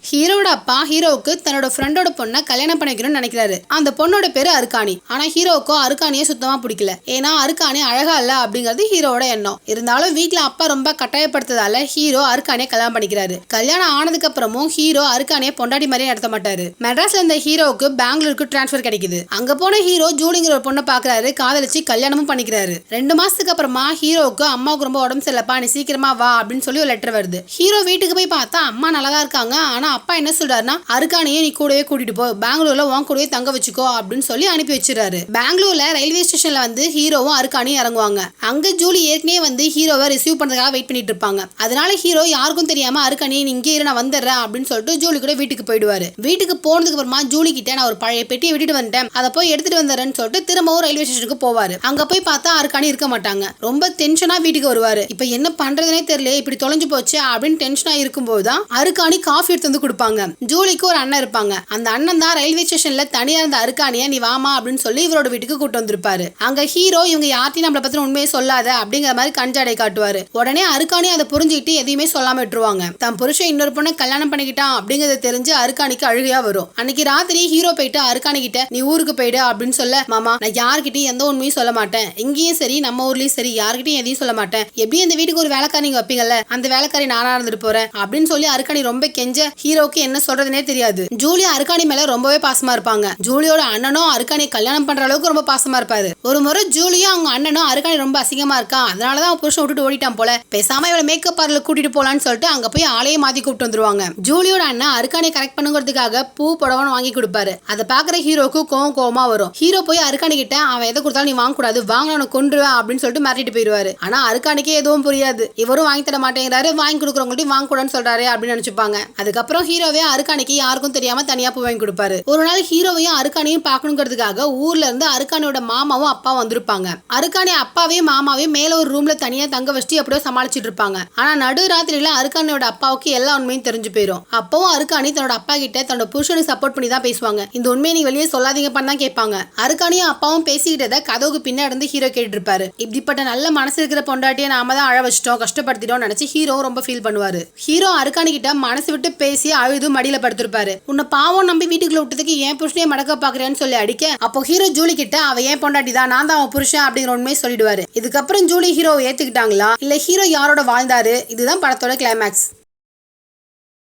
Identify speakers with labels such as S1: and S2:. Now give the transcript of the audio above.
S1: ஹீரோட அப்பா ஹீரோவுக்கு தன்னோட ஃப்ரெண்டோட பொண்ணை கல்யாணம் பண்ணிக்கணும்னு நினைக்கிறாரு. அந்த பொண்ணோட பேரு அருக்காணி. ஆனா ஹீரோவுக்கும் அருக்காணியே சுத்தமா பிடிக்கல. ஏன்னா அருக்காணி அழகா இல்ல அப்படிங்கிறது ஹீரோட எண்ணம். இருந்தாலும் வீட்டுல அப்பா ரொம்ப கட்டாயப்படுத்ததால ஹீரோ அருக்காணியை கல்யாணம் பண்ணிக்கிறாரு. கல்யாணம் ஆனதுக்கு அப்புறமும் ஹீரோ அருக்காணியை பொண்டாட்டி மாதிரியே நடத்த மாட்டாரு. மெட்ராஸ்ல இருந்த ஹீரோவுக்கு பெங்களூருக்கு டிரான்ஸ்பர் கிடைக்குது. அங்க போன ஹீரோ ஜூலிங்கிற ஒரு பொண்ணை பாக்குறாரு. காதலிச்சு கல்யாணமும் பண்ணிக்கிறாரு. 2 மாசத்துக்கு அப்புறமா ஹீரோவுக்கு அம்மாவுக்கு ரொம்ப உடம்பு சரியில்லப்பா, நீ சீக்கிரமா வா அப்படின்னு சொல்லி ஒரு லெட்டர் வருது. ஹீரோ வீட்டுக்கு போய் பார்த்தா அம்மா நல்லாதான் இருக்காங்க. ஆனா அப்பா என்ன சொல்றாருன்னா, அருக்காணியை நீ கூடவே கூட்டிட்டு போ, பெங்களூர்ல உன் கூடவே தங்க வச்சுக்கோ அப்படின்னு சொல்லி அனுப்பி வச்சிருக்காரு. பெங்களூர்ல ரயில்வே ஸ்டேஷன்ல வந்து ஹீரோவும் அருக்காணியும் இறங்குவாங்க. அங்க ஜூலி ஏற்கனவே வந்து ஹீரோவை ரிசீவ் பண்றதுக்காக வெயிட் பண்ணிட்டு இருப்பாங்க. அதனால ஹீரோ யாருக்கும் தெரியாம அருக்காணியை நீ இங்கே இரு, நான் வந்துடுறேன் அப்படின்னு சொல்லிட்டு ஜூலி கூட வீட்டுக்கு போயிடுவாரு. வீட்டுக்கு போனதுக்கு அப்புறமா ஜூலி கிட்ட நான் ஒரு பழைய பெட்டியை விட்டுட்டு வந்துட்டேன், அதை போய் எடுத்துட்டு வந்துடுறேன்னு சொல்லிட்டு திரும்பவும் ரயில்வே ஸ்டேஷனுக்கு போவாரு. அங்க போய் பார்த்தா அருக்காணி இருக்க மாட்டாங்க. ரொம்ப டென்ஷனா வீட்டுக்கு வருவாரு. இப்ப என்ன பண்றதுனே தெரியல, இப்படி தொலைஞ்சு போச்சு அப்படின்னு டென்ஷனா இருக்கும்போதுதான் அருக்காணி காஃபி எடுத்து வந்து கொடுப்பாங்க. ஜூலிக்கு ஒரு அண்ணன் இருப்பாங்க. அந்த அண்ணன் தான் ரயில்வே ஸ்டேஷன்ல தனியா இருந்த அருக்காணியை நீ வாமா அப்படின்னு சொல்லி இவரோட வீட்டுக்கு கூட்டு வந்திருப்பாரு. அங்க ஹீரோ இவங்க யார்ட்டையும் நம்மளை பத்தின உண்மையை சொல்லாத அப்படிங்கிற மாதிரி கஞ்சாடை காட்டுவாரு. உடனே அருக்காணி அதை புரிஞ்சுக்கிட்டு எதையுமே சொல்லாம விட்டுருவாங்க. தன் புருஷன் இன்னொரு பொண்ணை கல்யாணம் பண்ணிக்கிட்டான் அப்படிங்கறத தெரிஞ்சு அருக்காணிக்கு அழுகையா வரும். அன்னைக்கு ராத்திரி ஹீரோ போயிட்டு அருக்காணி கிட்ட நீ ஊருக்கு போயிடு அப்படின்னு சொல்ல, மாமா நான் யார்கிட்டயும் எந்த உண்மையும் சொல்ல மாட்டேன், இங்கேயும் சரி நம்ம ஊர்லயும் சரி யார்கிட்டயும் எதையும் சொல்ல மாட்டேன், எப்படி இந்த வீட்டுக்கு ஒரு வேலைக்காரி நீங்க வைப்பீங்கல்ல அந்த வேலைக்காரி நானா இருந்துட்டு போறேன் அப்படின்னு சொல்லி அருக்காணி ரொம்ப கெஞ்ச ஹீரோக்கு என்ன சொல்றதுனே தெரியாது. ஜூலி அருக்காணி மேல ரொம்பவே பாசமா இருப்பாங்க. ஜூலியோட அண்ணனும் அருக்காணி கல்யாணம் பண்ற அளவுக்கு ரொம்ப பாசமா இருப்பாரு. ஒரு முறை ஜூலியும் அவங்க அண்ணனும் அருக்காணி ரொம்ப அசிங்கமா இருக்கா, அதனாலதான் அவன் புருஷன் விட்டுட்டு ஓடிட்டான் போல, பேசாம இவளை மேக்கப் பார்லர் கூட்டிட்டு போலான்னு சொல்லிட்டு அங்க போய் ஆளையே மாத்தி கூப்பிட்டு வந்துருவாங்க. ஜூலியோட அண்ணன் அருக்காணி கரெக்ட் பண்ணுங்கிறதுக்காக பூ புடவன் வாங்கி கொடுப்பாரு. அதை பாக்குற ஹீரோக்கு கோவமா வரும். ஹீரோ போய் அருக்காணி கிட்ட அவன் எதை கொடுத்தாலும் நீ வாங்க கூடாது, வாங்க கொன்றுவேன் அப்படின்னு சொல்லிட்டு மிரட்டிட்டு போயிருவாரு. ஆனா அருக்காணிக்கே எதுவும் புரியாது. இவரும் வாங்கி தர மாட்டேங்கிறாரு, வாங்கி கொடுக்குறவங்கள்ட்டையும் வாங்க கூடாதுன்னு சொல்றாரு அப்படின்னு நினைச்சுப்பாங்க. அதுக்கப்புறம் ஹீரோவே அருக்காணிக்கு யாருக்கும் தெரியாம தனியா பூ வாங்கி கொடுப்பாரு. ஒரு நாள் ஹீரோவையும் அருக்காணியும் பாக்கணுங்கிறதுக்காக ஊர்ல இருந்து அருக்காணியோட மாமாவும் அப்பாவும் வந்திருப்பாங்க. அருக்காணி அப்பாவையும் மாமாவையும் மேல ஒரு ரூம்ல தனியா தங்க வச்சு எப்படியோ சமாளிச்சுட்டு இருப்பாங்க. ஆனா நடு ராத்திரியில அருக்காணியோட அப்பாவுக்கு எல்லா உண்மையும் தெரிஞ்சு போயிடும். அப்பவும் அருக்காணி தன்னோட அப்பா கிட்ட தன்னோட புருஷனுக்கு சப்போர்ட் பண்ணி தான் பேசுவாங்க. இந்த உண்மையை நீ வெளியே சொல்லாதீங்க பண்ணா கேட்பாங்க. அருக்காணியும் அப்பாவும் பேசிக்கிட்டத கதவுக்கு பின்னாடி இருந்து ஹீரோ கேட்டு இருப்பாரு. இப்படிப்பட்ட நல்ல மனசு இருக்கிற பொண்டாட்டியை நாம தான் அழ வச்சிட்டோம், கஷ்டப்படுத்திட்டோம் நினைச்சு ஹீரோ ரொம்ப ஃபீல் பண்ணுவாரு. ஹீரோ அருக்காணி கிட்ட மனசு விட்டு பேசி அழுது மடியில படுத்திருப்பாரு. உன்னை பாவம் நம்பி வீட்டுக்குள்ள விட்டதுக்கு ஏன் புருஷனே மடக்க பாக்குறேன்னு சொல்லி அடிக்க, அப்போ ஹீரோ ஜூலி கிட்ட அவ ஏன் பொண்டாட்டி தான், நான் தான் அவன் புருஷன் அப்படிங்கிற உண்மையை சொல்லிடுவாரு. இதுக்கப்புறம் ஜூலி ஹீரோவை ஏத்துக்கிட்டாங்களா இல்ல ஹீரோ யாரோட வாழ்ந்தாரு, இதுதான் படத்தோட கிளைமேக்ஸ்.